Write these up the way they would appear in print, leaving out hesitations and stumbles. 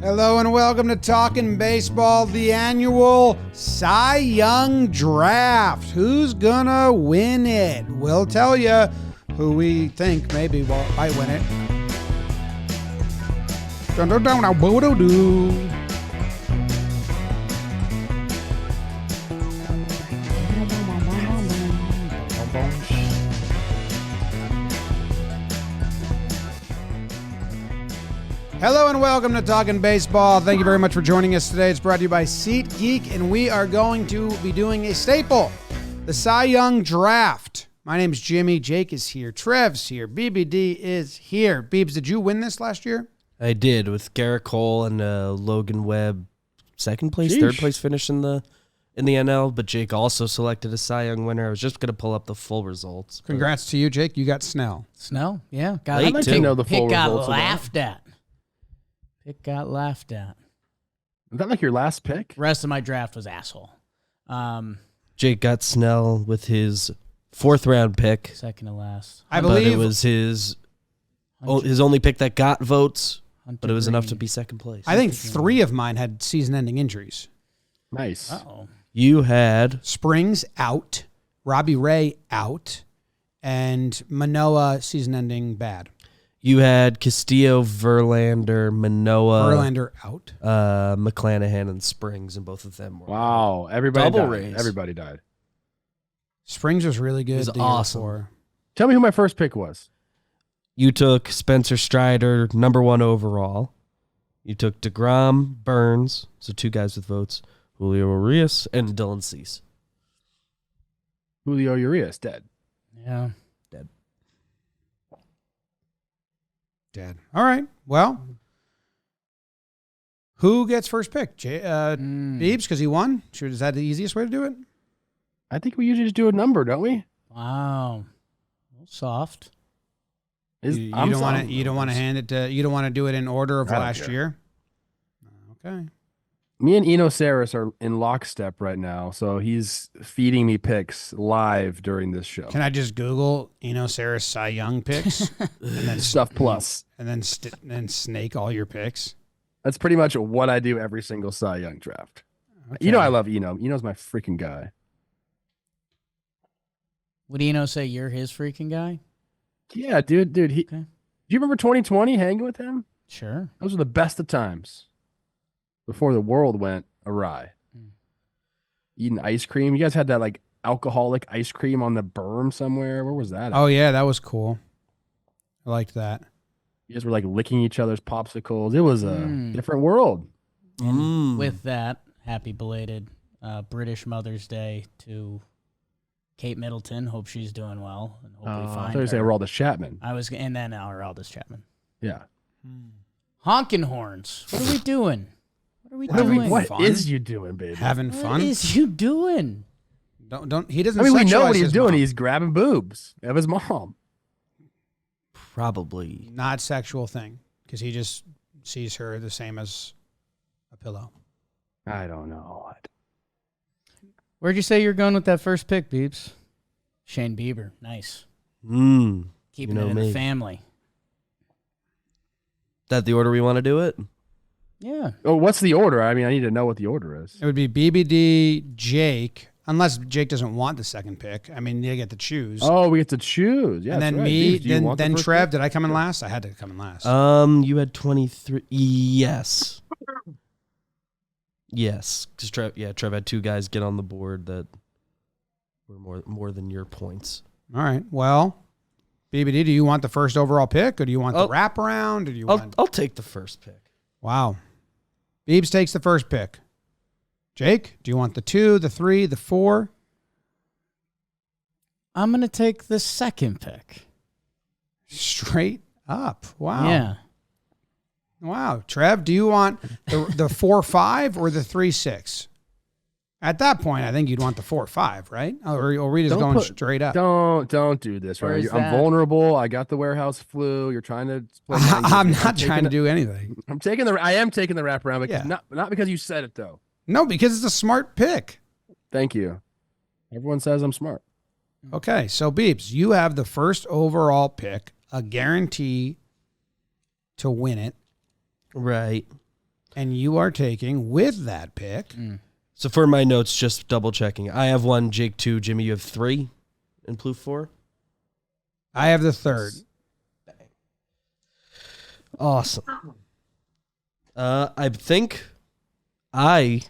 Hello and welcome to Talkin Baseball, the annual Cy Young Draft. Who's gonna win it? We'll tell you who we think maybe might win it. Hello and welcome to Talkin Baseball. Thank you very much for joining us today. It's brought to you by SeatGeek, and we are going to be doing a staple, the Cy Young Draft. My name's Jimmy. Jake is here. Trev's here. BBD is here. Beebs, did you win this last year? I did, with Garrett Cole and Logan Webb, second place, third place finish in the NL. But Jake also selected a Cy Young winner. I was just going to pull up the full results. Congrats to you, Jake. You got Snell. Snell, yeah. I'd like to know the full Pick got results of that. laughed at. Pick got laughed at. Is that like your last pick? Rest of my draft was asshole. Jake got Snell with his fourth round pick. Second to last. I But believe it was his only pick that got votes, Hunter but it was enough Green. to be second place. I think 3 of mine had season-ending injuries. Nice. Uh-oh. You had Springs out, Robbie Ray out, and Manoah season-ending bad. you had Castillo, Verlander, Manoah, Verlander out. McClanahan, and Springs, and both of them were Wow. Everybody Double died. raise. Everybody died. Springs was really good. was the year awesome. before. Tell me who my first pick was. You took Spencer Strider, number 1 overall. You took DeGrom, Burns, so 2 guys with votes, Julio Urias, and Dylan Cease. Julio Urias, dead. Yeah. Dead. All right. Well, who gets first pick? Beebs, because he won? Sure, is that the easiest way to do it? I think we usually just do a number, don't we? Wow. A little soft. You I'm don't want sorry. to. You don't want to hand it to. You don't want to do it in order of I don't last care. year. Okay. Me and Eno Saris are in lockstep right now, so he's feeding me picks live during this show. Can I just Google Eno Saris Cy Young picks and then Stuff plus. and then snake all your picks? That's pretty much what I do every single Cy Young draft. Okay. You know I love Eno. Eno's my freaking guy. Would Eno say you're his freaking guy? Yeah, dude. Do Okay. you remember 2020 hanging with him? Sure. Those were the best of times. Before the world went awry. Eating ice cream. You guys had that like alcoholic ice cream on the berm somewhere. Where was that? Oh yeah, that was cool. I liked that. You guys were like licking each other's popsicles. It was a Mm. different world. With that, happy belated British Mother's Day to Kate Middleton. Hope she's doing well. And hope we I find thought you said her. Aroldis Chapman. And then Aroldis Chapman. Yeah. Honking horns. What are we doing? What are we What are we- doing? What fun? is you doing, baby? Having What fun. is you doing? Don't. He doesn't. I mean, we know sexualize what he's his doing. mom. He's grabbing boobs of his mom. Probably. Not sexual thing because he just sees her the same as a pillow. I don't know. Where'd you say you're going with that first pick, Beeps? Shane Bieber. Nice. Keeping You know it in me. the family. That the order we want to do it? Yeah. Oh, what's the order? I mean, I need to know what the order is. It would be BBD, Jake, unless Jake doesn't want the second pick. I mean, you get to choose. Oh, we get to choose. Yeah, and then that's right. me, Beans, do you want the then first Trev. pick? Did I come in last? I had to come in last. You had 23. Yes. Yes. Because Trev had 2 guys get on the board that were more than your points. All right. Well, BBD, do you want the first overall pick, or do you want the wraparound, or do you want? I'll take the first pick. Wow. Beebs takes the first pick. Jake, do you want the 2, the 3, the 4? I'm going to take the second pick. Straight up. Wow. Yeah. Wow. Trev, do you want the 4-5 or the 3-6? At that point, I think you'd want the 4-5, right? Or are we just Don't going put- straight up? Don't do this, Where right? is I'm that? vulnerable. I got the warehouse flu. You're trying to. play mind games. I'm not taking trying to the- do anything. I am taking the wraparound, because Yeah. not because you said it though. No, because it's a smart pick. Thank you. Everyone says I'm smart. Okay, so Beebs, you have the first overall pick, a guarantee to win it. Right. And you are taking, with that pick. So for my notes, just double checking. I have 1, Jake 2, Jimmy, you have 3, and Plouffe 4. I have the third. Awesome. I think I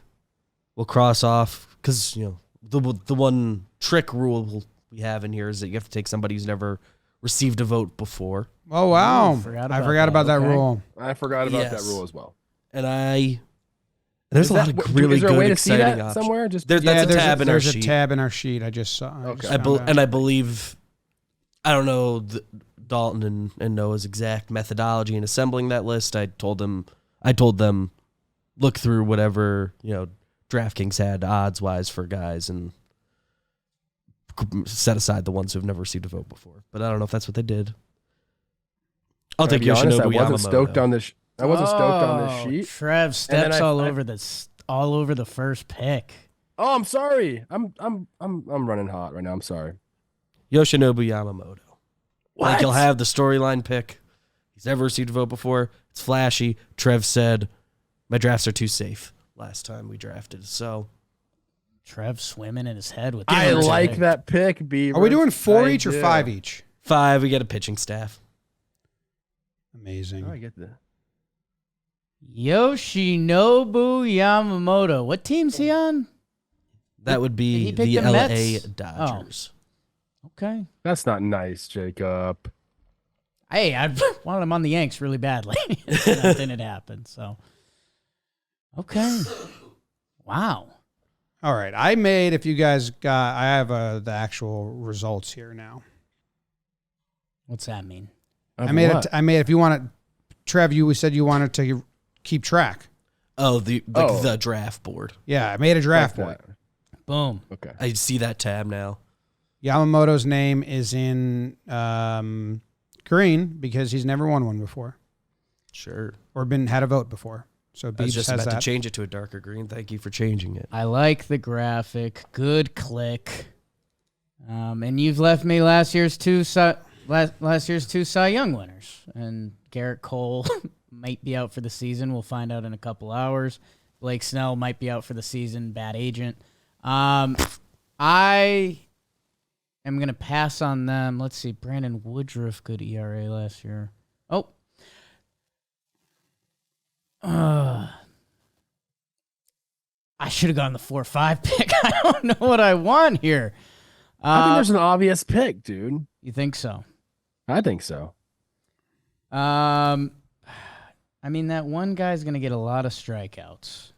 will cross off because the one trick rule we have in here is that you have to take somebody who's never received a vote before. Oh, wow. Ooh, I forgot about that Okay. rule. I forgot about that Yes. rule as well. And there's a lot of really is there a good, way to see exciting that options. somewhere? Just That's a tab in our there's sheet. a tab in our sheet. I just saw. Okay. I believe, I don't know Dalton and Noah's exact methodology in assembling that list. I told them, look through whatever DraftKings had odds wise for guys and set aside the ones who've never received a vote before. But I don't know if that's what they did. I'll take honest, Yoshinobu I wasn't Yamamoto. stoked on this. I wasn't stoked on this sheet. Trev steps I- all I- over this, all over the first pick. Oh, I'm sorry. I'm running hot right now. I'm sorry. Yoshinobu Yamamoto. What? Like he'll have the storyline pick. He's never received a vote before. It's flashy. Trev said, my drafts are too safe last time we drafted. So Trev swimming in his head with. I the like pick. that pick, Beaver. Are we doing 4 I each or do. 5 each? 5, we get a pitching staff. Amazing. Oh, I get that. Yoshinobu Yamamoto. What team's he on? That would Did be he pick the the LA Mets? Dodgers. Okay. That's not nice, Jacob. Hey, I wanted him on the Yanks really badly. That didn't happen. So, okay. Wow. All right. I made, if you guys got, I have the actual results here now. What's that mean? I made it. I made, if you want to, Trev, you said you wanted to keep track. Oh, the draft board. Yeah, I made a draft Like board. that. Boom. Okay. I see that tab now. Yamamoto's name is in green because he's never won one before Sure. or had a vote before. So I was Beebs just has about to that. change it to a darker green. Thank you for changing it. I like the graphic. Good click. And you've left me last year's two Cy Young winners. And Garrett Cole might be out for the season. We'll find out in a couple hours. Blake Snell might be out for the season. Bad agent. I am going to pass on them. Let's see. Brandon Woodruff, good ERA last year. Oh. I should have gone the 4-5 pick. I don't know what I want here. I think there's an obvious pick, dude. You think so? I think so. I mean, that one guy's going to get a lot of strikeouts.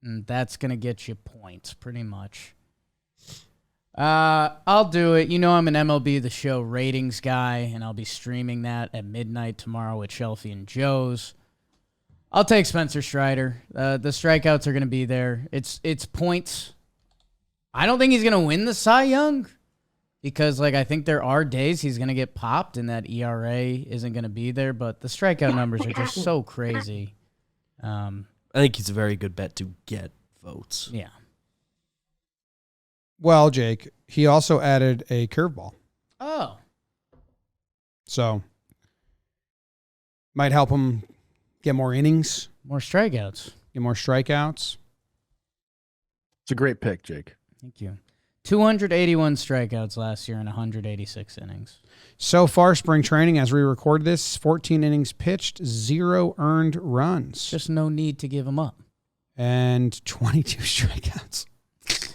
And that's going to get you points, pretty much. I'll do it. You know I'm an MLB The Show ratings guy, and I'll be streaming that at midnight tomorrow with Shelfie and Joe's. I'll take Spencer Strider. The strikeouts are going to be there. It's points. I don't think he's going to win the Cy Young because, I think there are days he's going to get popped and that ERA isn't going to be there, but the strikeout numbers are just so crazy. I think he's a very good bet to get votes. Yeah. Well, Jake, he also added a curveball. Oh. So might help him get more innings, More strikeouts. get more strikeouts. It's a great pick, Jake. Thank you. 281 strikeouts last year in 186 innings. So far, spring training, as we record this, 14 innings pitched, 0 earned runs, Just no need to give him up. and 22 strikeouts.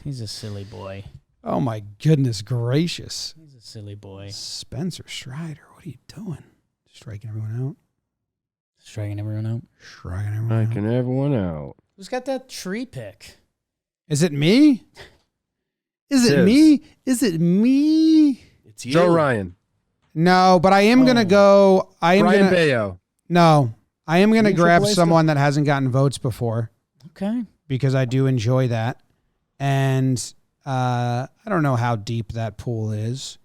He's a silly boy. Oh, my goodness gracious. He's a silly boy. Spencer Strider, what are you doing? Striking everyone out? Striking everyone out. Striking everyone out. Striking everyone out. Who's got that tree pick? Is it me? Is it me? Is it me? It's you. Joe Ryan. No, but I am going to go. I am Brian going to. Bayo. No, I am going to You grab AAA someone that hasn't gotten votes before Okay. because I do enjoy that. And I don't know how deep that pool is.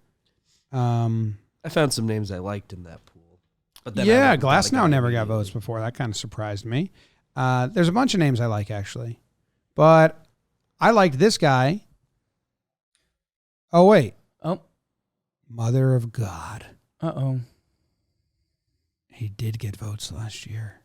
I found some names I liked in that pool. But then Yeah, I went without a Glasnow guy never got immediately. votes before. That kind of surprised me. There's a bunch of names I like, actually. But I liked this guy. Oh, wait. Oh. Mother of God. Uh-oh. He did get votes last year.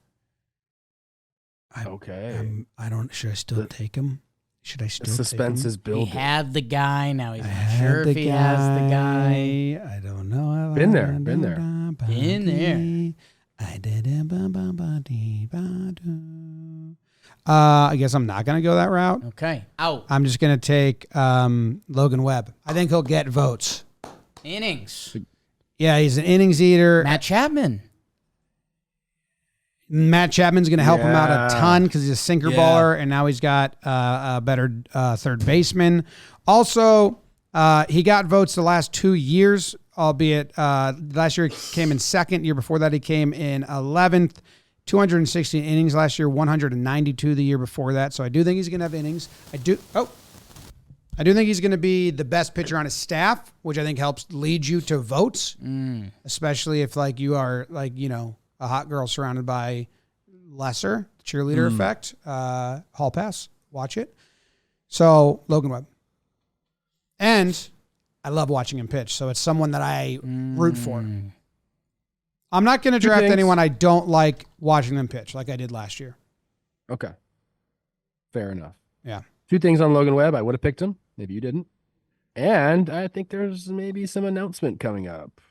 Okay. I don't. Should I still take him? Should I The still suspense take him? is He building. had the guy. Now he's I not had sure if he has the guy. I don't know. Been there, been there. Been there. I did it. I guess I'm not gonna go that route. Okay. Out. I'm just gonna take Logan Webb. I think he'll get votes. Innings. Yeah, he's an innings eater. Matt Chapman. Matt Chapman's going to help him out a Yeah. ton because he's a sinker baller, and now he's got a better third baseman. Also, he got votes the last 2 years, albeit last year he came in second. Year before that, he came in 11th. 216 innings last year, 192 the year before that. So I do think he's going to have innings. I do think he's going to be the best pitcher on his staff, which I think helps lead you to votes, especially if like you are like, you know, a hot girl surrounded by lesser cheerleader effect. Hall pass, watch it. So Logan Webb. And I love watching him pitch. So it's someone that I root for. I'm not going to draft anyone I don't like watching them pitch like I did last year. Okay. Fair enough. Yeah. 2 things on Logan Webb. I would have picked him. Maybe you didn't. And I think there's maybe some announcement coming up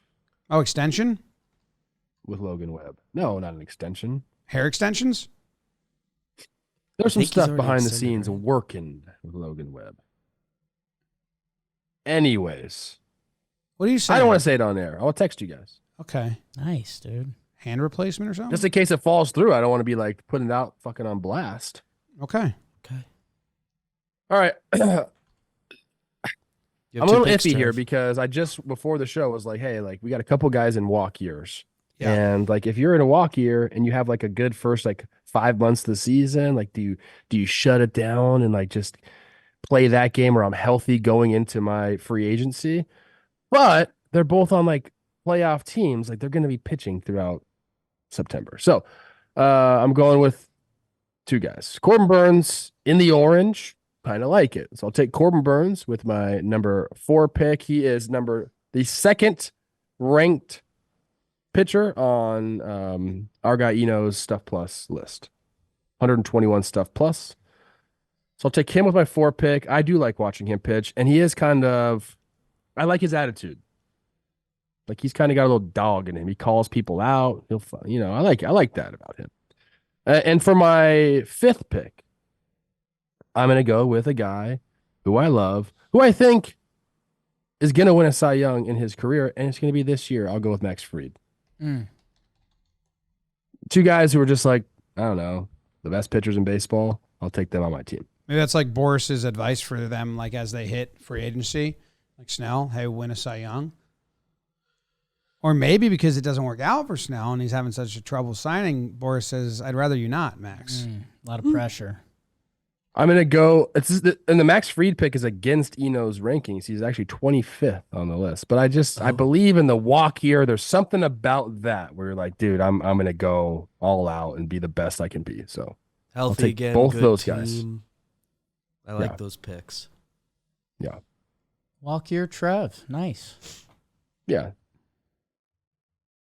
Oh, extension? with Logan Webb. No, not an extension. Hair extensions? There's some think he's stuff already behind the extended, scenes right? working with Logan Webb. Anyways, What do you say? I don't want to say it on air. I'll text you guys. Okay. Nice, dude. Hand replacement or something? Just in case it falls through, I don't want to be like putting it out fucking on blast. Okay. Okay. All right. You have I'm a two little picks, iffy here Trev. because I just before the show was like, hey, like we got a couple guys in walk years. Yeah. And like if you're in a walk year and you have like a good first like 5 months of the season, like do you shut it down and like just play that game where I'm healthy going into my free agency? But they're both on like playoff teams, like they're going to be pitching throughout September. So I'm going with 2 guys. Corbin Burns in the orange. Kind of like it. So I'll take Corbin Burns with my number 4 pick. He is the second ranked pitcher on Argaino's Stuff Plus list. 121 Stuff Plus. So I'll take him with my 4 pick. I do like watching him pitch, and he is I like his attitude. Like he's kind of got a little dog in him. He calls people out. I like that about him. And for my 5th pick, I'm going to go with a guy who I love, who I think is going to win a Cy Young in his career, and it's going to be this year. I'll go with Max Fried. 2 guys who are just like, I don't know, the best pitchers in baseball. I'll take them on my team. Maybe that's like Boris's advice for them, like as they hit free agency, like Snell, hey, win a Cy Young. Or maybe because it doesn't work out for Snell and he's having such a trouble signing, Boris says, I'd rather you not, Max. A lot of pressure. I'm going to go, and the Max Fried pick is against Eno's rankings. He's actually 25th on the list. But I believe in the walk year. There's something about that where you're like, dude, I'm going to go all out and be the best I can be. So Healthy take again. both good those team. guys. I like Yeah. those picks. Yeah. Walk your Trev. Nice. Yeah.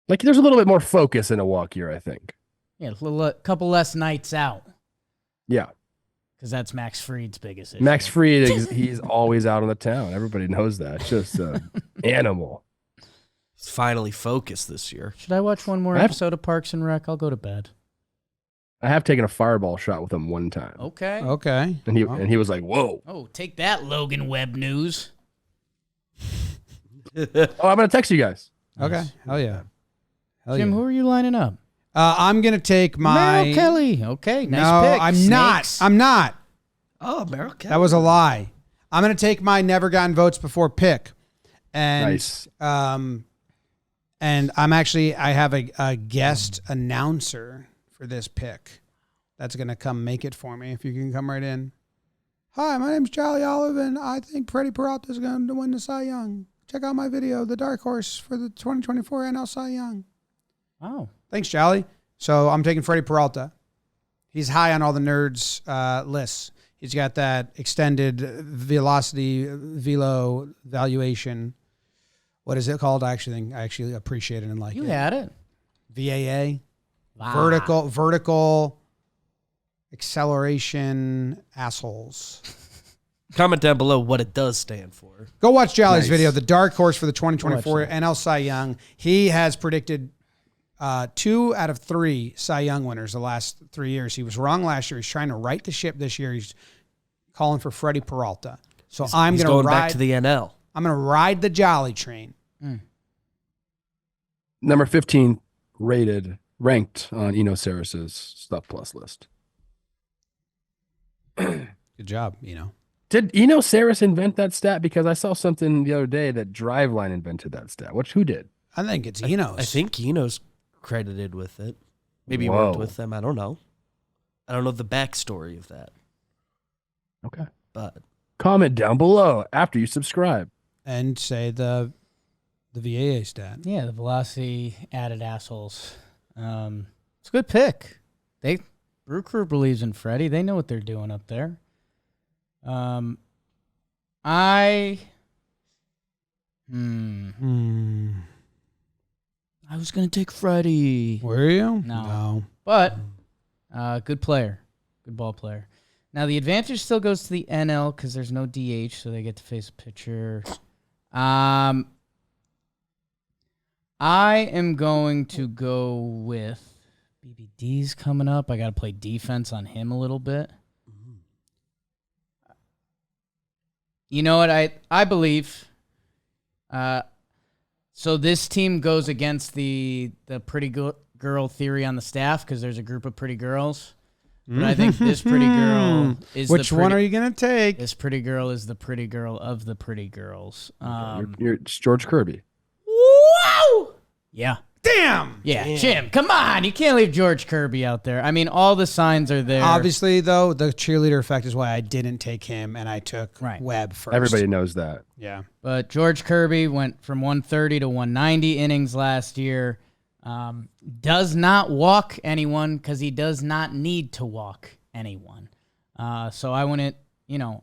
Like there's a little bit more focus in a walk year, I think. Yeah, a couple less nights out. Yeah. Because that's Max Fried's biggest issue. Max Fried, he's always out on the town. Everybody knows that. Just an animal. He's finally focused this year. Should I watch one more episode of Parks and Rec? I'll go to bed. I have taken a fireball shot with him one time. Okay. Okay. And he was like, whoa. Oh, take that, Logan Webb news. Oh, I'm going to text you guys. Okay. Hell yeah. Hell Jim, yeah. who are you lining up? I'm going to take my... Merrill Kelly. Okay, nice no, pick. I'm Snakes. not. I'm not. Oh, America. That was a lie. I'm going to take my never gotten votes before pick. And, Nice. and I have a guest announcer for this pick that's going to come make it for me. If you can come right in. Hi, my name's Charlie Olive, and I think Freddie Peralta is going to win the Cy Young. Check out my video, The Dark Horse for the 2024 NL Cy Young. Oh. Thanks, Charlie. So I'm taking Freddie Peralta. He's high on all the nerds lists. He's got that extended velocity velo valuation. What is it called? I actually appreciate it and like You it. had it. VAA. Wow. Vertical acceleration assholes. Comment down below what it does stand for. Go watch Jolly's Nice. video, the dark horse for the 2024 Watch NL Cy Young. He has predicted 2 out of 3 Cy Young winners the last 3 years. He was wrong last year. He's trying to right the ship this year. He's calling for Freddie Peralta. So I'm He's going to going back ride. to the NL. I'm going to ride the Jolly train. Number 15 ranked on Eno Saris's Stuff Plus list. Good job, Did Eno Saris invent that stat? Because I saw something the other day that Driveline invented that stat. Who did? I think it's Enos. I think Eno's credited with it. Maybe he Whoa. worked with them. I don't know. I don't know the backstory of that. Okay. But Comment down below after you subscribe. And say the VAA stat. Yeah, the velocity added assholes. It's a good pick. Brew Crew believes in Freddie. They know what they're doing up there. I was gonna take Freddie, Were you? No. but good player, good ball player. Now the advantage still goes to the NL because there's no DH, so they get to face a pitcher. I am going to go with BBD's coming up. I got to play defense on him a little bit. You know what? I believe. So this team goes against the pretty girl theory on the staff because there's a group of pretty girls. But I think this pretty girl is Which the one are you going to take? This pretty girl is the pretty girl of the pretty girls. It's George Kirby. Wow! Yeah. Damn! Yeah, Jim, come on. You can't leave George Kirby out there. I mean, all the signs are there. Obviously, though, the cheerleader effect is why I didn't take him and I took Right. Webb first. Everybody knows that. Yeah. But George Kirby went from 130 to 190 innings last year. Does not walk anyone because he does not need to walk anyone. So I wouldn't,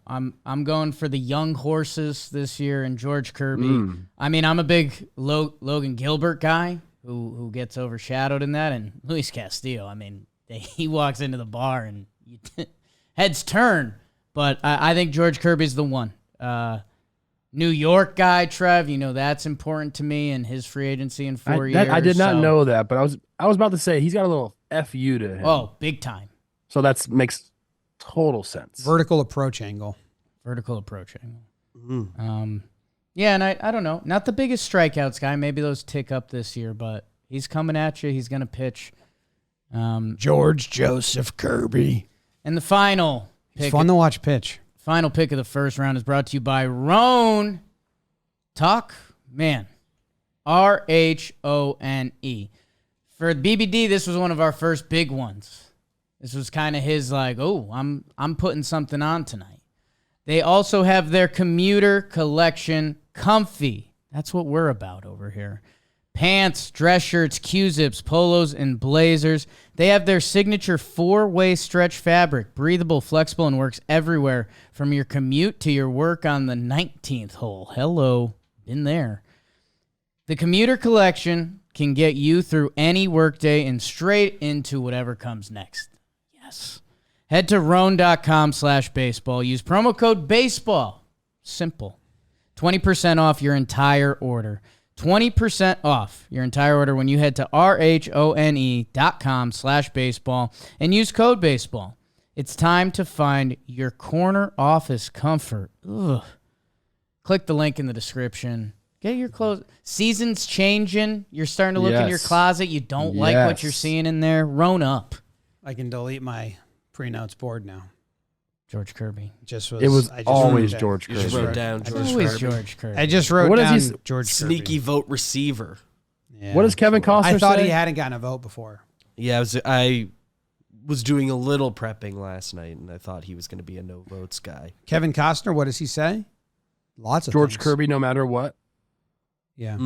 I'm going for the young horses this year and George Kirby. I mean, I'm a big Logan Gilbert guy who gets overshadowed in that, and Luis Castillo. I mean, he walks into the bar and heads turn. But I think George Kirby's the one. New York guy, Trev, that's important to me and his free agency in 4 years. I did not so- know that, but I was about to say he's got a little FU to him. Oh, big time. So that makes total sense. Vertical approach angle. Vertical approach angle. Yeah, and I don't know. Not the biggest strikeouts guy. Maybe those tick up this year, but he's coming at you. He's going to pitch. George Joseph Kirby. And the final It's pick, fun to watch pitch. final pick of the first round is brought to you by Roan Talk Man. RHONE. For BBD, this was one of our first big ones. This was kind of his I'm putting something on tonight. They also have their commuter collection, Comfy. That's what we're about over here. Pants, dress shirts, Q-zips, polos, and blazers. They have their signature 4-way stretch fabric, breathable, flexible, and works everywhere from your commute to your work on the 19th hole. Hello, been there. The commuter collection can get you through any workday and straight into whatever comes next. Yes. Head to roan.com/baseball. Use promo code BASEBALL. Simple. 20% off your entire order. 20% off your entire order when you head to RHONE.com/baseball and use code BASEBALL. It's time to find your corner office comfort. Ugh. Click the link in the description. Get your clothes. Seasons changing. You're starting to look in your Yes. closet. You don't like what you're Yes. seeing in there. Roan up. I can delete my pre-notes board now. George Kirby. I just always wrote George You Kirby. just wrote down It's George always Kirby. George Kirby. I just wrote What is down he- George Sneaky Kirby. vote receiver. Yeah. What does Kevin Costner I thought say? he hadn't gotten a vote before. Yeah, I was doing a little prepping last night, and I thought he was going to be a no votes guy. Kevin Costner, what does he say? Lots of George things. Kirby, no matter what. Yeah.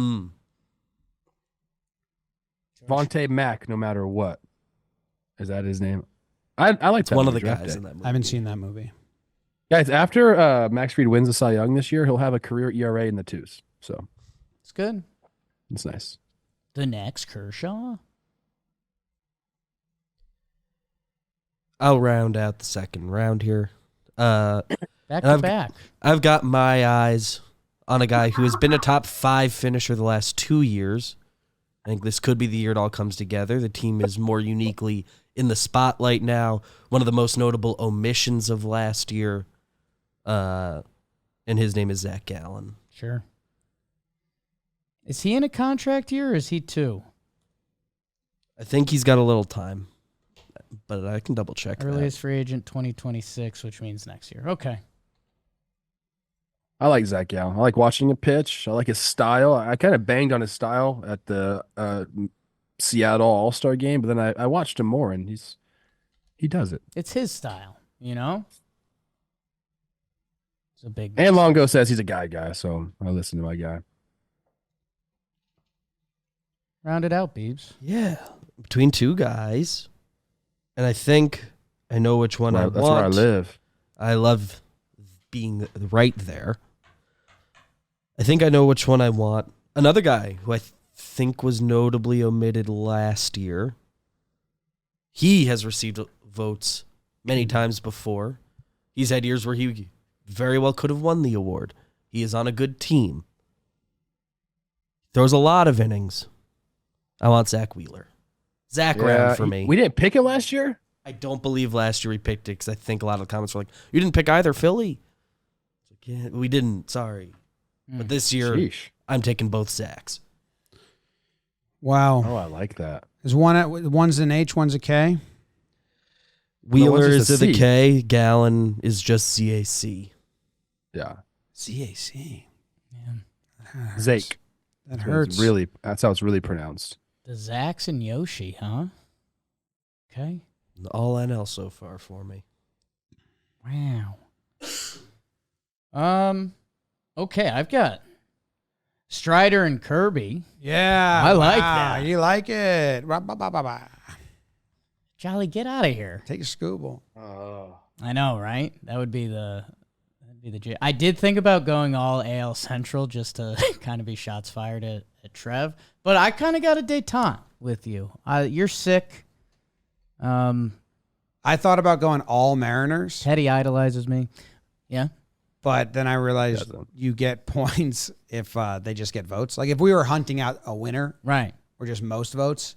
Vontae Mack, no matter what. Is that his name? I like that One of movie, the Draft guys Day. in that movie. I haven't seen that movie. Guys, after Max Fried wins the Cy Young this year, he'll have a career ERA in the 2s. So It's good. it's nice. The next Kershaw. I'll round out the second round here. Back And to back. I've got my eyes on a guy who has been a top 5 finisher the last 2 years. I think this could be the year it all comes together. The team is more uniquely in the spotlight now. One of the most notable omissions of last year, and his name is Zach Gallen. Sure. Is he in a contract year or is he 2? I think he's got a little time, but I can double check that. Earliest free agent 2026, which means next year. Okay. I like Zach Gallen. I like watching him pitch. I like his style. I kind of banged on his style at the Seattle All-Star game, but then I watched him more, and he does it. It's his style, you know? It's a big And Longo says he's a guy, so I listen to my guy. Round it out, Beebs. Yeah, between 2 guys, and I think I know which one I want. That's where I live. I love being right there. I think I know which one I want. Another guy who I think was notably omitted last year. He has received votes many times before. He's had years where he very well could have won the award. He is on a good team. Throws a lot of innings. I want Zach Wheeler. Zach round for me. We didn't pick him last year? I don't believe last year we picked it because I think a lot of the comments were like, you didn't pick either, Philly. It's like, yeah, we didn't. Sorry. But this year, Sheesh. I'm taking both Zachs. Wow. Oh, I like that. Is one's an H, one's a K? Wheeler one's is just a the C. K. Gallen is just ZAC. Yeah. CAC. Man. Zake. That hurts. That's how it's really pronounced. The Zachs and Yoshi, huh? Okay. All NL so far for me. Wow. Okay, I've got Strider and Kirby. Yeah. I like that. You like it. Jolly, get out of here. Take a Scooble. I know, right? That'd be the J. I did think about going all AL Central just to kind of be shots fired at Trev, but I kind of got a detente with you. You're sick. I thought about going all Mariners, Teddy idolizes me. Yeah. but then I realized Yeah, you get points if they just get votes. Like if we were hunting out a winner Right. or just most votes,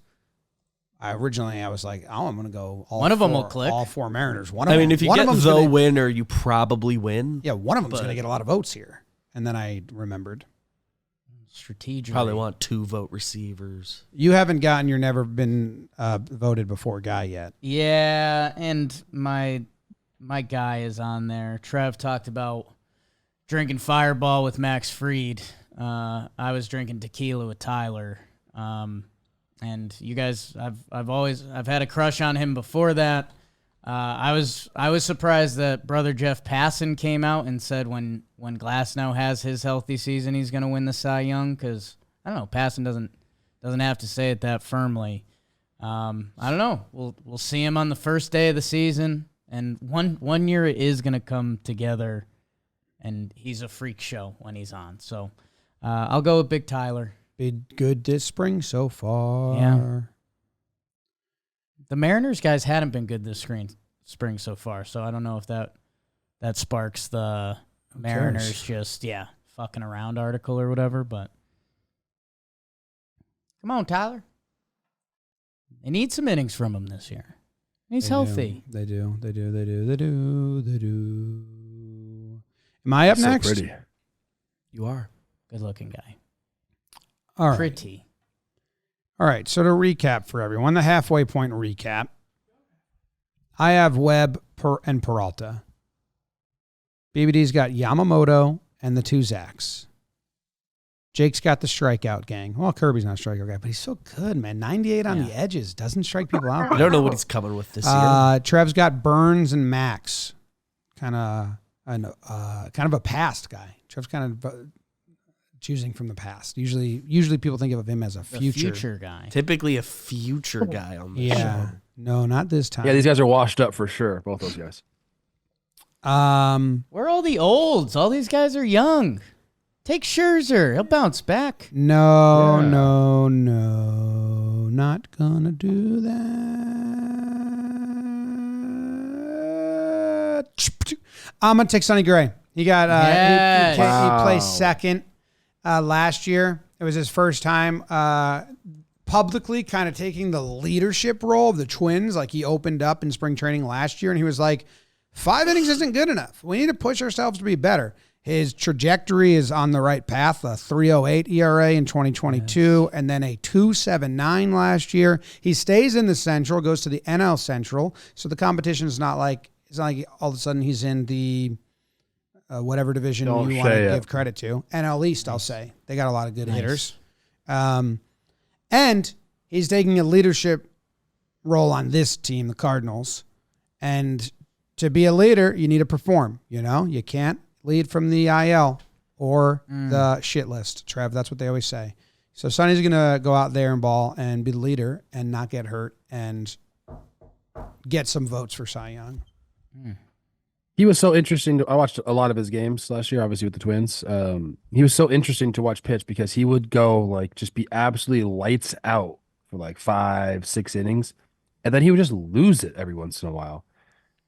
I was like, oh, I'm going to go all One of them four- will click. all 4 Mariners. One of I them, mean, if you one get of them's the gonna- winner, you probably win. yeah, one of them's going to but- get a lot of votes here. And then I remembered. Strategically. Probably want 2 vote receivers. You haven't gotten your never been voted before guy yet. Yeah, and my guy is on there. Trev talked about drinking Fireball with Max Fried. I was drinking tequila with Tyler. And you guys, I've had a crush on him before that. I was surprised that brother Jeff Passan came out and said when Glasnow has his healthy season, he's going to win the Cy Young, because I don't know, Passan doesn't have to say it that firmly. I don't know. We'll see him on the first day of the season, and one year it is going to come together, and he's a freak show when he's on. So I'll go with Big Tyler. Been good this spring so far. Yeah. The Mariners guys hadn't been good this spring so far, so I don't know if that sparks the Mariners just fucking around article or whatever. But come on, Tyler. They need some innings from him this year. He's healthy. They do. Am I up So next? pretty. You are. Good looking guy. All right. Pretty. All right, so to recap for everyone, the halfway point recap. I have Webb and Peralta. BBD's got Yamamoto and the 2 Zacks. Jake's got the strikeout gang. Well, Kirby's not a strikeout guy, but he's so good, man. 98 on the edges. Doesn't strike people out. I don't know what he's coming with this year. Trev's got Burns and Max. Kind of a past guy. Trev's kind of choosing from the past. Usually people think of him as a The future. future guy. Typically a future guy on the show. No, not this time. Yeah, these guys are washed up for sure. Both those guys. Where are all the olds? All these guys are young. Take Scherzer. He'll bounce back. No, Yeah. no, not gonna do that. I'm gonna take Sonny Gray. He got Yes. he placed second last year. It was his first time publicly kind of taking the leadership role of the Twins. Like he opened up in spring training last year, and he was like, 5 innings isn't good enough. We need to push ourselves to be better. His trajectory is on the right path, a 3.08 ERA in 2022, and then a 2.79 last year. He stays in the Central, goes to the NL Central, so the competition is not like, it's not like all of a sudden he's in the whatever division Don't you want say to it. give credit to. NL East, I'll say. They got a lot of good hitters. And he's taking a leadership role on this team, the Cardinals. And to be a leader, you need to perform. You know, you can't lead from the IL or the shit list, Trev. That's what they always say. So Sonny's going to go out there and ball and be the leader and not get hurt and get some votes for Cy Young. He was so interesting. I watched a lot of his games last year, obviously with the Twins. He was so interesting to watch pitch because he would go like just be absolutely lights out for like 5-6 innings, and then he would just lose it every once in a while.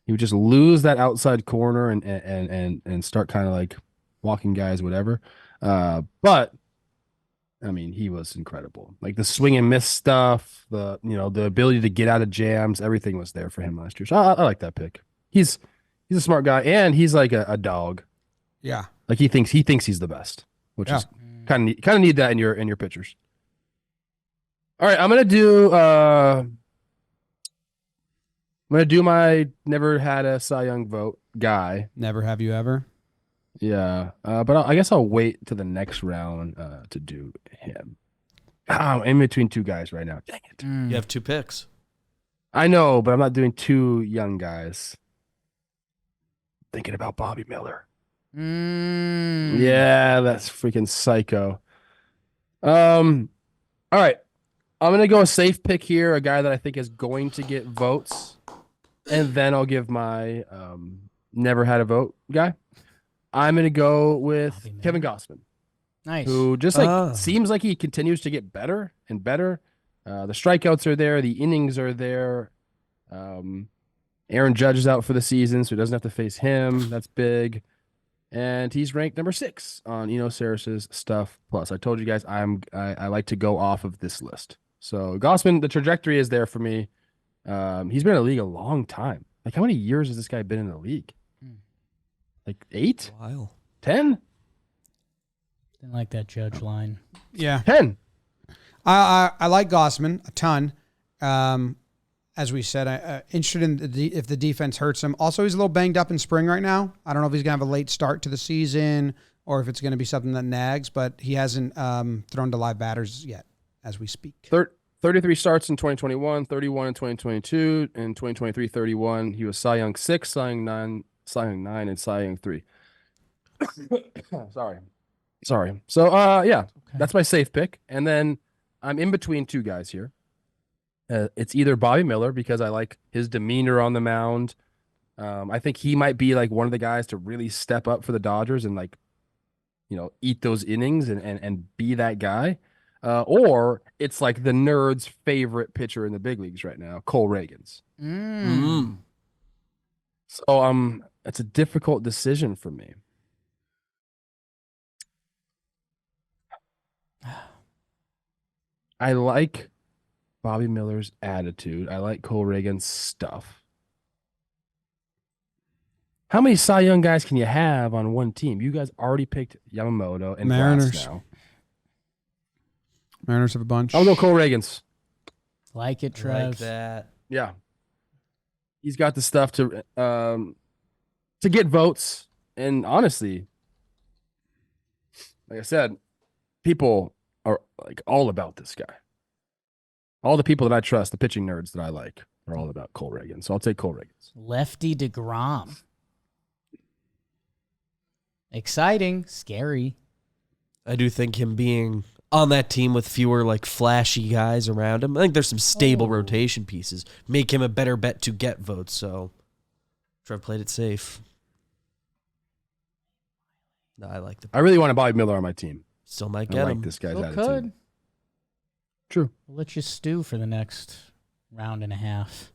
He would just lose that outside corner and start kind of like walking guys, whatever. But I mean, he was incredible. Like the swing and miss stuff, the ability to get out of jams, everything was there for him last year. So I like that pick. He's a smart guy, and he's like a dog. Yeah. Like he thinks he's the best, which is kind of need that in your pitchers. All right, I'm gonna do my never had a Cy Young vote guy. Never have you ever? Yeah, but I guess I'll wait to the next round to do him. I'm in between two guys right now. Dang it! You have 2 picks. I know, but I'm not doing 2 young guys. Thinking about Bobby Miller. Yeah, that's freaking psycho. All right. I'm gonna go a safe pick here, a guy that I think is going to get votes, and then I'll give my never had a vote guy. I'm gonna go with Kevin Gossman, Nice. who just seems like he continues to get better and better. The strikeouts are there, the innings are there. Aaron Judge is out for the season, so he doesn't have to face him. That's big. And he's ranked number 6 on Eno Sarris's Stuff Plus. I told you guys I like to go off of this list. So Gossman, the trajectory is there for me. He's been in the league a long time. Like how many years has this guy been in the league? Like 8? A while. 10? Didn't like that Judge line. Yeah. 10. I like Gossman a ton. As we said, interested in if the defense hurts him. Also, he's a little banged up in spring right now. I don't know if he's going to have a late start to the season or if it's going to be something that nags, but he hasn't thrown to live batters yet as we speak. 33 starts in 2021, 31 in 2022, in 2023, 31. He was Cy Young 6, Cy Young 9, and Cy Young 3. Sorry. So, yeah, that's my safe pick. And then I'm in between 2 guys here. It's either Bobby Miller because I like his demeanor on the mound. I think he might be like one of the guys to really step up for the Dodgers and like, eat those innings and be that guy. Or it's like the nerd's favorite pitcher in the big leagues right now, Cole Reagans. So it's a difficult decision for me. I like Bobby Miller's attitude. I like Cole Reagan's stuff. How many Cy Young guys can you have on one team? You guys already picked Yamamoto and Mariners. Glass now. Mariners have a bunch. I'll go Cole Reagan's. Like it, I Trev. like that. Yeah. He's got the stuff to get votes. And honestly, like I said, people are like all about this guy. All the people that I trust, the pitching nerds that I like, are all about Cole Reagan. So I'll take Cole Reagan's. Lefty DeGrom. Exciting. Scary. I do think him being on that team with fewer like flashy guys around him, I think there's some stable rotation pieces. Make him a better bet to get votes. So Trev played it safe. No, I like the. I really want a Bobby Miller on my team. Still might I get like him. this guy's Still attitude. could. True. We'll let you stew for the next round and a half.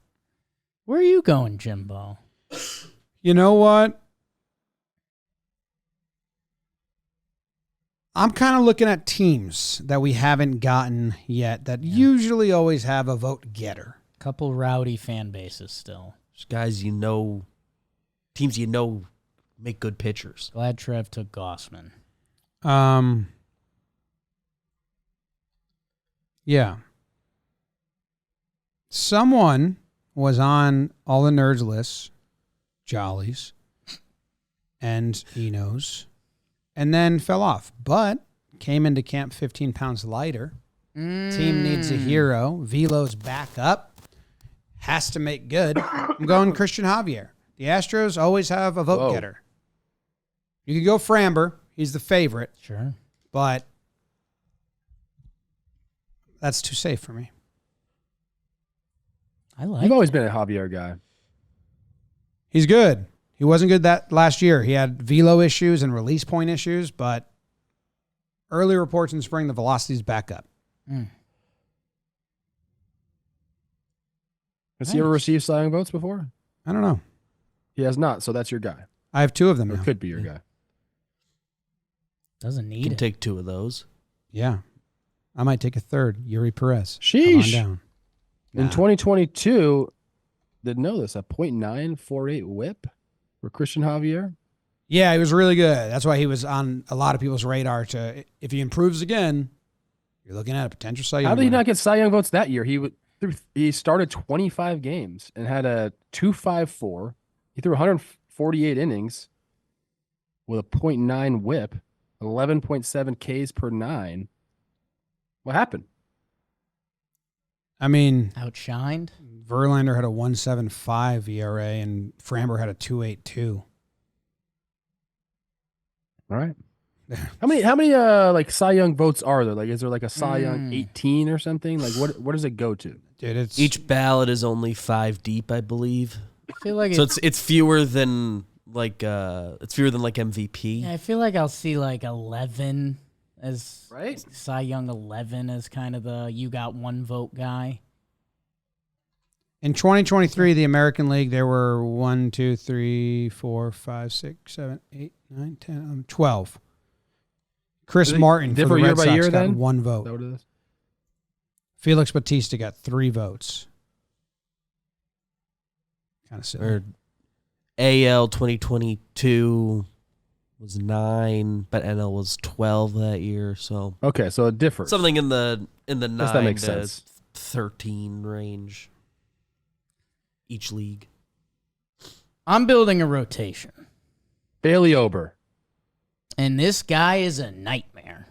Where are you going, Jimbo? You know what? I'm kind of looking at teams that we haven't gotten yet that usually always have a vote getter. Couple rowdy fan bases still. There's guys teams make good pitchers. Glad Trev took Gossman. Yeah. Someone was on all the nerds lists, Jollies, and Enos, and then fell off, but came into camp 15 pounds lighter. Team needs a hero. Velo's back up. Has to make good. I'm going Christian Javier. The Astros always have a vote getter. You could go Framber. He's the favorite. Sure. But that's too safe for me. You've always been a Javier guy. He's good. He wasn't good that last year. He had velo issues and release point issues, but early reports in spring, the velocity's back up. Has he ever received Cy Young votes before? I don't know. He has not, so that's your guy. I have two of them Or now. could be your guy. Doesn't You need can it. take two of those. Yeah. I might take a third. Yuri Perez. Sheesh. Come on down. In 2022, didn't know this, a .948 whip for Christian Javier. Yeah, he was really good. That's why he was on a lot of people's radar. If he improves again, you're looking at a potential Cy Young. How did he winner. not get Cy Young votes that year? He started 25 games and had a 2.54. He threw 148 innings with a .9 whip, 11.7 Ks per 9. What happened? I mean, Outshined? Verlander had a 1.75 ERA and Framber had a 2.82. All right. How many like Cy Young votes are there? Like, is there like a Cy Young 18 or something? Like, what does it go to? Dude, it's Each ballot is only 5 deep, I believe. I feel like So it's fewer than MVP. Yeah, I feel like I'll see like 11 as Right? Cy Young 11 as kind of the you got one vote guy. in 2023, the American League, there were 1, 2, 3, 4, 5, 6, 7, 8, 9, 10, 12. Chris Is it Martin for the different Red year by Sox year got then? one Is that vote. what it is? Felix Bautista got 3 votes. Kind of silly. Or AL 2022 was 9, but NL was 12 that year. So Okay, so it differs. something in the Guess 9 that makes to sense. 13 range. Each league. I'm building a rotation, Bailey Ober. and this guy is a nightmare.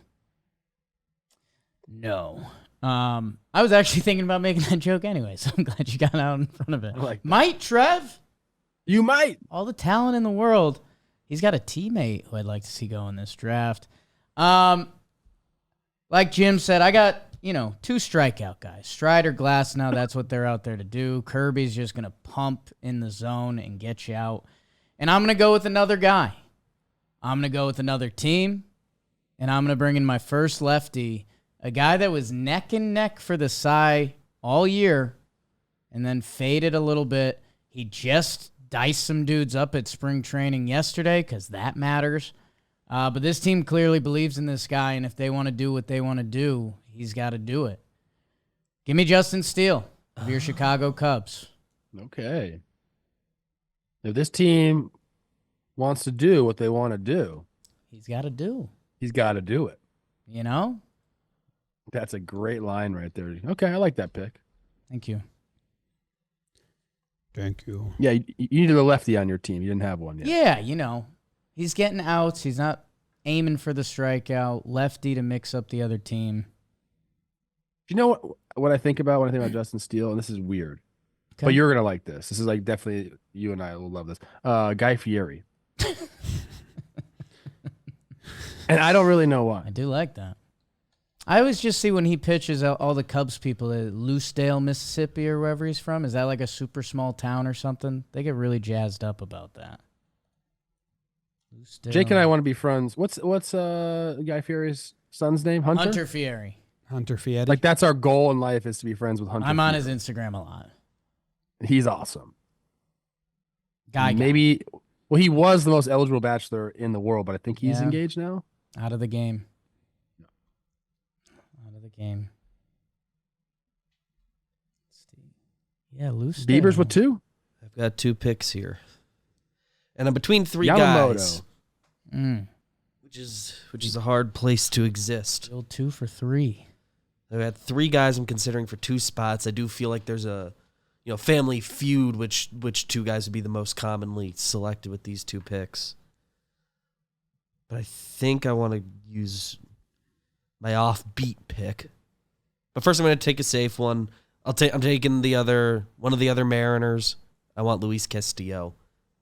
No. I was actually thinking about making that joke anyway, so I'm glad you got out in front of it. I like that. Might Trev? You might. All the talent in the world. He's got a teammate who I'd like to see go in this draft. Like Jim said, I got, 2 strikeout guys. Strider, Glasnow, that's what they're out there to do. Kirby's just going to pump in the zone and get you out. And I'm going to go with another guy. I'm going to go with another team. And I'm going to bring in my first lefty, a guy that was neck and neck for the Cy all year and then faded a little bit. He just diced some dudes up at spring training yesterday because that matters. But this team clearly believes in this guy, and if they want to do what they want to do, he's got to do it. Give me Justin Steele of your Chicago Cubs. Okay. If this team wants to do what they want to do, He's got to do, he's got to do it. you know? That's a great line right there. Okay, I like that pick. Thank you. Thank you. Yeah, you needed a lefty on your team. You didn't have one yet. Yeah, he's getting outs. He's not aiming for the strikeout. Lefty to mix up the other team. You know what I think about when I think about Justin Steele, and this is weird, Okay. but you're gonna like this. This is like definitely you and I will love this. Guy Fieri, and I don't really know why. I do like that. I always just see when he pitches out all the Cubs people at Loosedale, Mississippi, or wherever he's from. Is that like a super small town or something? They get really jazzed up about that. Loosedale. Jake and I want to be friends. What's Guy Fieri's son's name? Hunter Fieri. Hunter Fieri. Like that's our goal in life is to be friends with Hunter. I'm on Fieri. his Instagram a lot. He's awesome. Guy. Maybe. Well, he was the most eligible bachelor in the world, but I think he's Yeah. engaged now. Out of the game. game. Let's see. Yeah, loose. Beavers with 2. I've got 2 picks here, and I'm between 3 Yamamoto. guys, Mm. which is a hard place to exist. Still 2 for 3. I've had 3 guys I'm considering for 2 spots. I do feel like there's a family feud, which 2 guys would be the most commonly selected with these 2 picks. But I think I want to use my offbeat pick. But first, I'm going to take a safe one. I'm taking one of the other Mariners. I want Luis Castillo.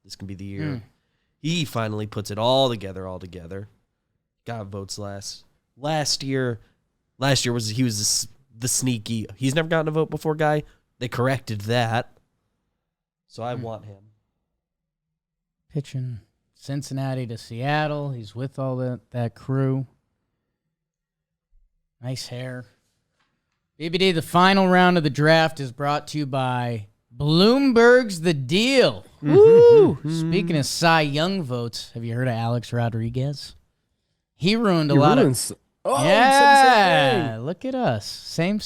This can be the year. He finally puts it all together. Got votes last year. Last year he was the sneaky. He's never gotten a vote before guy. They corrected that. So I want him. Pitching Cincinnati to Seattle. He's with all that crew. Nice hair. BBD, the final round of the draft is brought to you by Bloomberg's The Deal. Woo! Speaking of Cy Young votes, have you heard of Alex Rodriguez? He ruined a lot of... He said the same Yeah, thing. look at us. Same.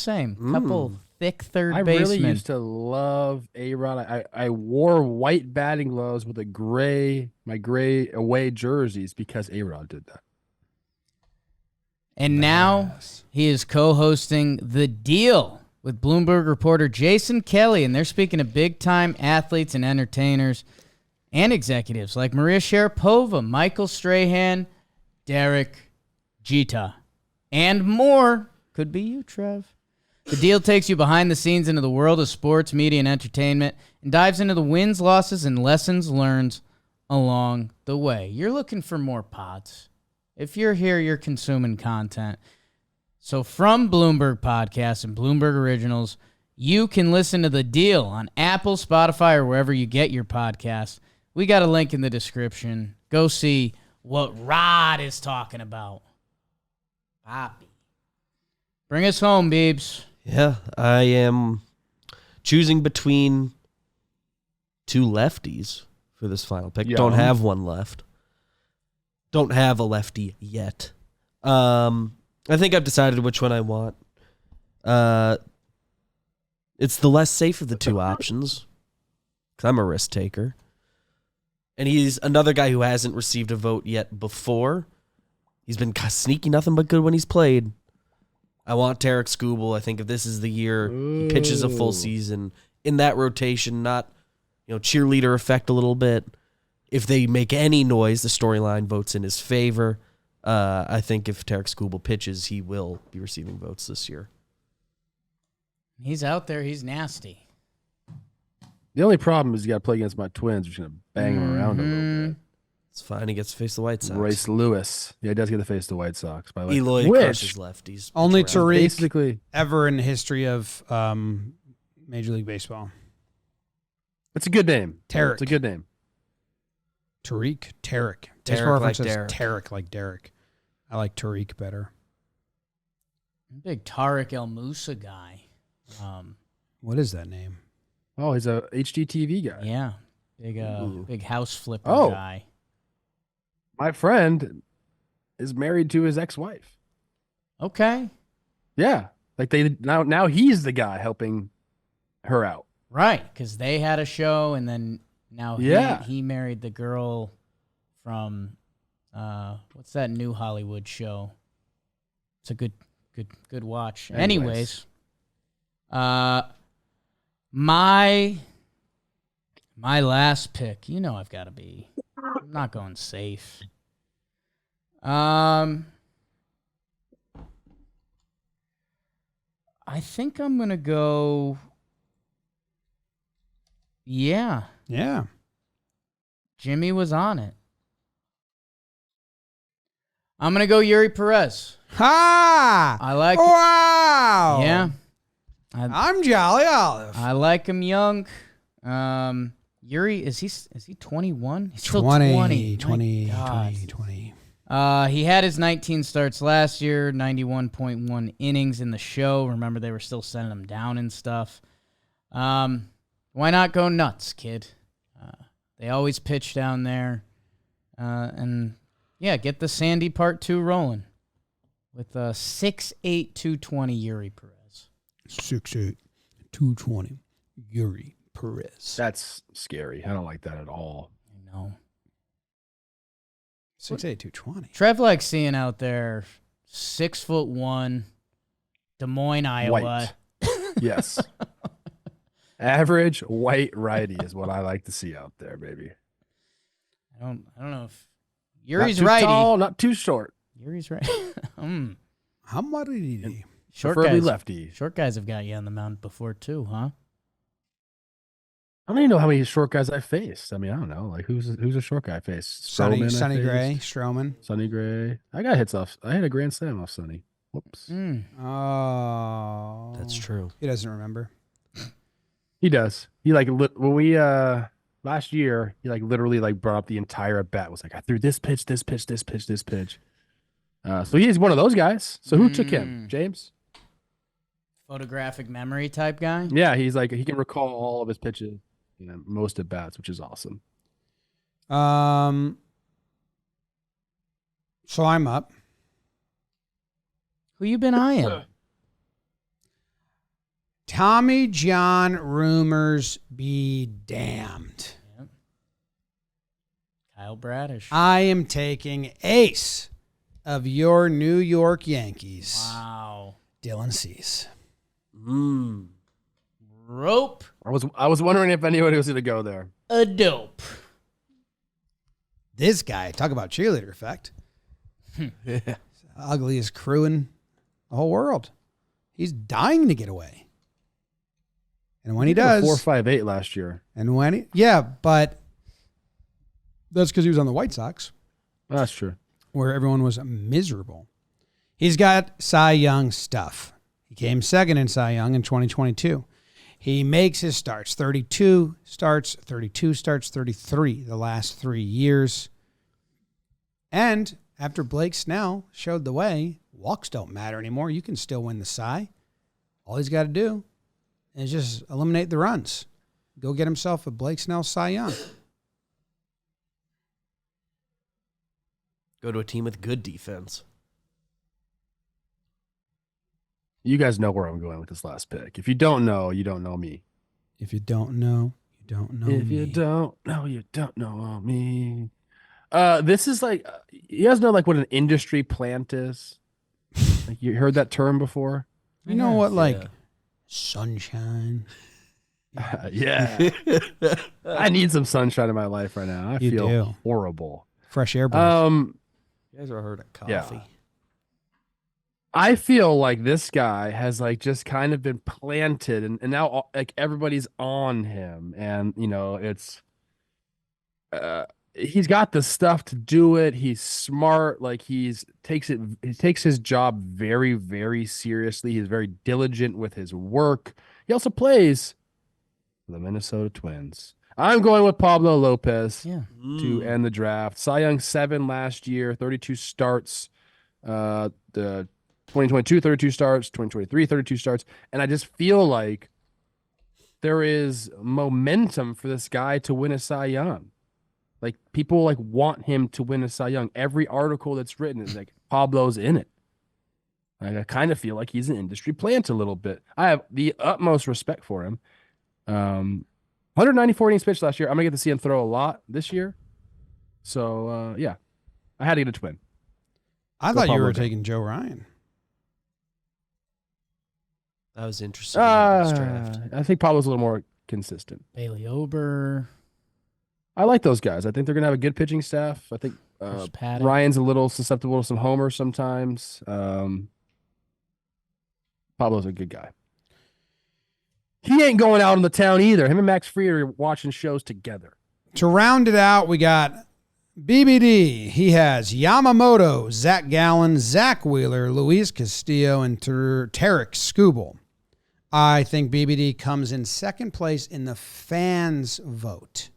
Couple thick third I basemen. really used to love A-Rod. I wore white batting gloves with my gray away jerseys because A-Rod did that. And now he is co-hosting The Deal with Bloomberg reporter Jason Kelly, and they're speaking to big-time athletes and entertainers and executives like Maria Sharapova, Michael Strahan, Derek Jeter, and more. Could be you, Trev. The Deal takes you behind the scenes into the world of sports, media, and entertainment and dives into the wins, losses, and lessons learned along the way. You're looking for more pods. If you're here, you're consuming content. So from Bloomberg Podcasts and Bloomberg Originals, you can listen to The Deal on Apple, Spotify, or wherever you get your podcasts. We got a link in the description. Go see what Rod is talking about. Poppy. Bring us home, Beebs. Yeah, I am choosing between 2 lefties for this final pick. Yeah. Don't have one left. Don't have a lefty yet. I think I've decided which one I want. It's the less safe of the 2 options, because I'm a risk taker. And he's another guy who hasn't received a vote yet before. He's been sneaky nothing but good when he's played. I want Tarek Skubal. I think if this is the year he pitches a full season in that rotation, not cheerleader effect a little bit. If they make any noise, the storyline votes in his favor. I think if Tarek Skubal pitches, he will be receiving votes this year. He's out there. He's nasty. The only problem is you got to play against my Twins, which is going to bang them around a little bit. It's fine. He gets to face the White Sox. Royce Lewis. Yeah, he does get to face the White Sox. By the way. Eloy crushes lefties. Only Pitch around. Tariq Basically, ever in the history of Major League Baseball. it's a good name. Tarek. It's a good name. Tarek. Tarek Baseball like reference says Derek. Tarek like Derek. I like Tariq better. Big Tariq El Moussa guy. What is that name? Oh, he's a HGTV guy. Yeah. Big house flipper Oh. guy. My friend is married to his ex-wife. Okay. Yeah, like they now he's the guy helping her out. Right, because they had a show, and then now he married the girl from what's that new Hollywood show? It's a good watch. Anyways, my last pick. I've got to be. I'm not going safe. I think I'm gonna go. Yeah. Yeah. Jimmy was on it. I'm going to go Yuri Perez. Ha! I like Wow. Yeah. I'm Jolly Olive. I like him young. Yuri, is he 21? He's still 20. 20. He had his 19 starts last year, 91.1 innings in the show. Remember, they were still sending him down and stuff. Why not go nuts, kid? They always pitch down there. And, yeah, get the Sandy Part 2 rolling. with 6'8", 220 Yuri Perez. 6'8", 220 Yuri Perez. That's scary. I don't like that at all. I know. 6'8", 220. Trev likes seeing out there 6'1", Des Moines, Iowa. White. Yes. Average white righty is what I like to see out there, baby. I don't know if Yuri's not too righty. tall, not too short. Yuri's right. How much did he? Short Preferably guys, lefty. short guys have got you on the mound before too, huh? I don't even know how many short guys I faced. I mean, I don't know. Like who's a short guy I faced? Sonny Stroman, I Gray, faced. Stroman. Sonny Gray. I got hits off. I had a grand slam off Sonny. Whoops. Oh, That's true. He doesn't remember. He does. He like when we last year, he like literally like brought up the entire at bat. Was like, I threw this pitch, this pitch, this pitch, this pitch. So he's one of those guys. So who took him? James? Photographic memory type guy. Yeah, he's like he can recall all of his pitches, most at bats, which is awesome. So I'm up. Who you been eyeing? Tommy John rumors be damned. Yep. Kyle Bradish. I am taking ace of your New York Yankees, Wow. Dylan Cease. Rope I was wondering if anybody was going to go there. a dope. This guy, talk about cheerleader effect. Ugliest crew in the whole world. He's dying to get away. And when he does, 4.58 last year. and when but that's because he was on the White Sox, That's true. where everyone was miserable. He's got Cy Young stuff. He came second in Cy Young in 2022. He makes his starts, 32 starts, 33 the last 3 years. And after Blake Snell showed the way, walks don't matter anymore. You can still win the Cy. All he's got to do is just eliminate the runs. Go get himself a Blake Snell Cy Young. Go to a team with good defense. You guys know where I'm going with this last pick. If you don't know, you don't know me. If you don't know, you don't know If me. you don't know, you don't know me. This is like, you guys know like what an industry plant is? Like you heard that term before? You know what, like Yeah. sunshine? Yeah. I need some sunshine in my life right now. I You feel do. horrible. Fresh air breath. You guys ever heard of coffee? Yeah. I feel like this guy has like just kind of been planted and now like everybody's on him and it's he's got the stuff to do it. He's smart. Like he takes his job very, very seriously. He's very diligent with his work. He also plays for the Minnesota Twins. I'm going with Pablo Lopez to end the draft. Cy Young 7 last year, 32 starts. The 2022, 32 starts, 2023, 32 starts. And I just feel like there is momentum for this guy to win a Cy Young. Like people like want him to win a Cy Young. Every article that's written is like Pablo's in it. Like, I kind of feel like he's an industry plant a little bit. I have the utmost respect for him. 194 innings pitched last year. I'm gonna get to see him throw a lot this year. So yeah, I had to get a Twin. I Go thought you Pablo were down. taking Joe Ryan. That was interesting. in this draft. I think Pablo's a little more consistent. Bailey Ober. I like those guys. I think they're gonna have a good pitching staff. I think Chris Paddock. Ryan's a little susceptible to some homers sometimes. Pablo's a good guy. He ain't going out in the town either. Him and Max Fried are watching shows together. To round it out, we got BBD. He has Yamamoto, Zach Gallen, Zach Wheeler, Luis Castillo, and Tarek Skubal. I think BBD comes in second place in the fans' vote.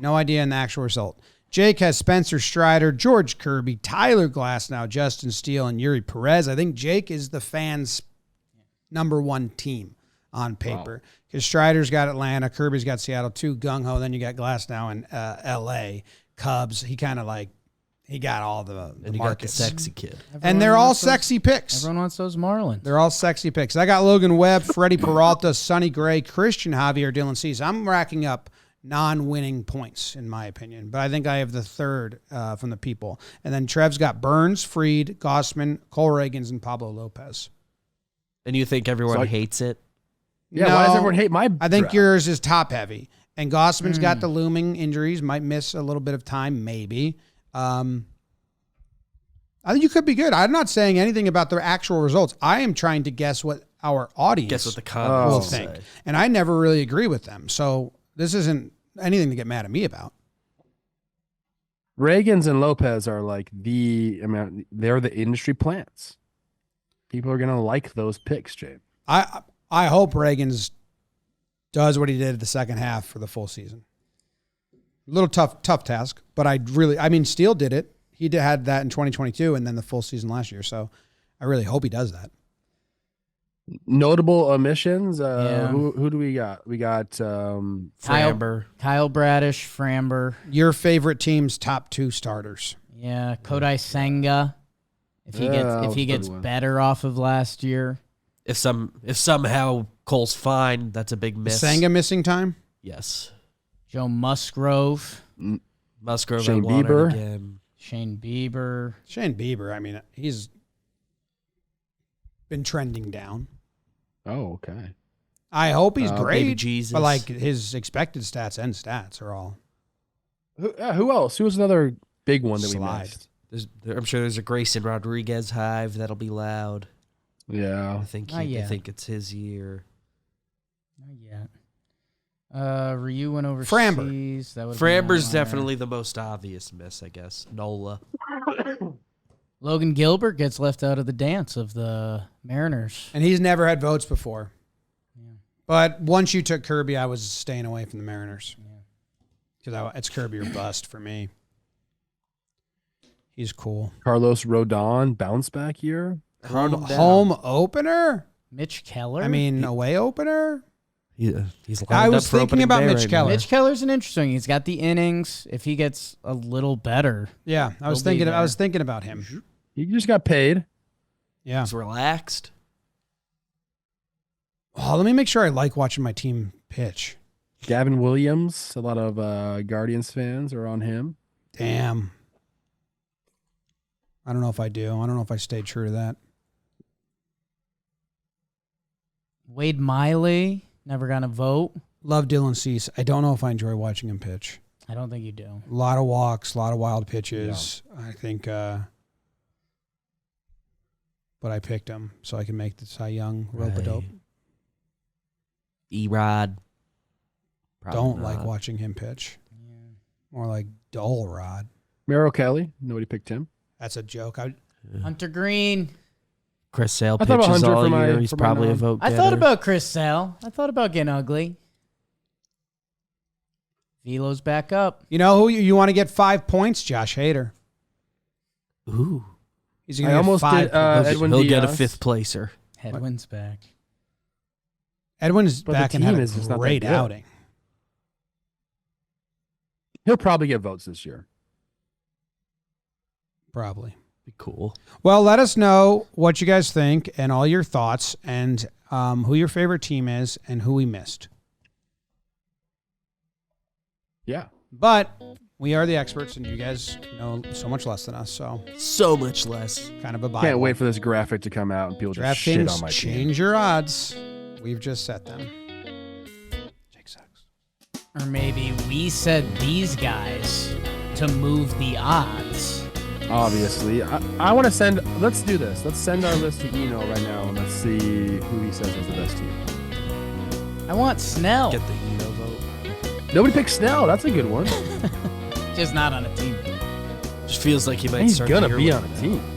No idea in the actual result. Jake has Spencer Strider, George Kirby, Tyler Glasnow, Justin Steele, and Yuri Perez. I think Jake is the fans' number one team on paper. Because Strider's got Atlanta, Kirby's got Seattle, too gung-ho. Then you got Glasnow in L.A., Cubs. He kind of like He got all the And you got the markets. sexy kid. And they're all sexy picks. Everyone wants those Marlins. They're all sexy picks. I got Logan Webb, Freddie Peralta, Sonny Gray, Christian Javier, Dylan Cease. I'm racking up non-winning points, in my opinion. But I think I have the third from the people. And then Trev's got Burns, Fried, Gossman, Cole Reagans, and Pablo Lopez. And you think everyone hates it? Yeah, why does everyone hate my I think draft? yours is top-heavy. And Gossman's got the looming injuries, might miss a little bit of time, maybe. I think you could be good. I'm not saying anything about the actual results. I am trying to guess what our audience Guess what the will comments think. say. And I never really agree with them. So this isn't anything to get mad at me about. Reagans and Lopez are like they're the industry plants. People are gonna like those picks, Jay. I hope Reagans does what he did the second half for the full season. A little tough task, but Steele did it. He had that in 2022 and then the full season last year. So I really hope he does that. Notable omissions. Who do we got? We got Framber. Kyle Bradish, Framber. Your favorite team's top two starters. Yeah, Kodai Senga. If he gets better off of last year. If somehow Cole's fine, that's a big miss. Senga missing time? Yes. Joe Musgrove. Musgrove. Shane I want it Bieber. again. Shane Bieber. Shane Bieber, he's been trending down. Oh, okay. I hope he's Baby great. Jesus. But like his expected stats and stats are all Who else? Who was another big one that we Slide. missed? I'm sure there's a Grayson Rodriguez hive that'll be loud. Yeah. I think Not yet. it's his year. Not yet. Ryu went overseas. Framber. That would Framber's definitely the most obvious miss, I guess. Nola. Logan Gilbert gets left out of the dance of the Mariners. and he's never had votes before. Yeah. But once you took Kirby, I was staying away from the Mariners. Because it's Kirby or bust for me. He's cool. Carlos Rodon bounce back year. Home opener? Mitch Keller. Away opener? He's lined I was up for thinking opening about day Mitch right Keller. now. Mitch Keller's an interesting. He's got the innings. If he gets a little better, Yeah, I was He'll be thinking. I there. was thinking about him. He just got paid. Yeah. He's relaxed. Oh, let me make sure I like watching my team pitch. Gavin Williams. A lot of Guardians fans are on him. Damn. I don't know if I do. I don't know if I stayed true to that. Wade Miley never got a vote. Love Dylan Cease. I don't know if I enjoy watching him pitch. I don't think you do. A lot of walks, a lot of wild pitches. I think, but I picked him so I can make the Cy Young rope-a-dope. Right. E-Rod. Probably Don't not. like watching him pitch. More like dull Rod. Merrill Kelly. Nobody picked him. That's a joke. Hunter Green. Chris Sale I thought about pitches Hunter all for my- year. He's for my probably a non- vote I getter. thought about Chris Sale. I thought about getting ugly. Velo's back up. You know who you want to get 5 points? Josh Hader. Ooh. He's I going to get almost 5 did, points. Edwin He'll get a Diaz. fifth placer. Hedwin's back. Edwin's But the back and had team a is just not that great good. outing. He'll probably get votes this year. Probably. Be cool. Well, let us know what you guys think and all your thoughts and who your favorite team is and who we missed. Yeah. But we are the experts, and you guys know so much less than us, so So much less. kind of a Bible. Can't wait for this graphic to come out and people just shit on DraftKings, my team. change your odds. We've just set them. Jake sucks. Or maybe we said these guys to move the odds. Obviously. I want to send, let's do this. Let's send our list to Eno right now and let's see who he says is the best team. I want Snell. Get the Eno vote. Nobody picked Snell. That's a good one. Just not on a team. Just feels like he might He's start going the to year be with on a team.